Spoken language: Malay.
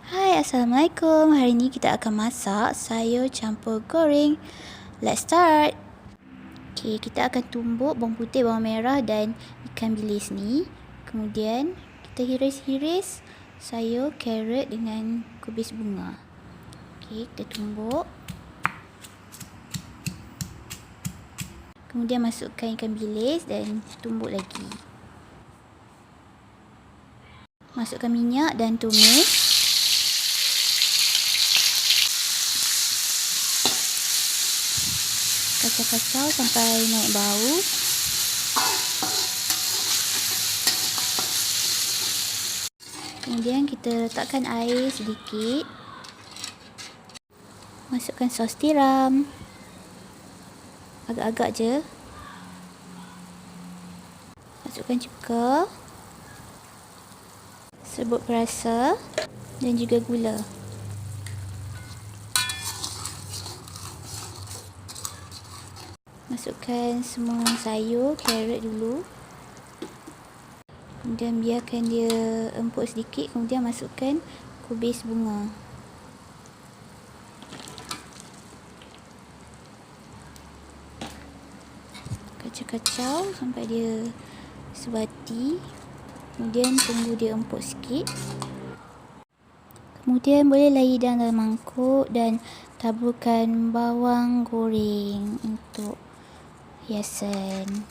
Hai, Assalamualaikum. Hari ni kita akan masak sayur campur goreng. Let's start. Okay, kita akan tumbuk bawang putih, bawang merah dan ikan bilis ni. Kemudian kita hiris-hiris sayur carrot dengan kubis bunga. Okay, kita tumbuk. Kemudian masukkan ikan bilis dan tumbuk lagi. Masukkan minyak dan tumis. Kacau-kacau sampai naik bau. Kemudian kita letakkan air sedikit. Masukkan sos tiram. Agak-agak je. Masukkan cuka. Serbuk perasa dan juga gula. Masukkan semua sayur, carrot dulu. Kemudian biarkan dia empuk sedikit. Kemudian masukkan kubis bunga. Kacau-kacau sampai dia sebati. Kemudian tunggu dia empuk sikit. Kemudian bolehlah hidang dalam mangkuk dan taburkan bawang goreng untuk hiasan.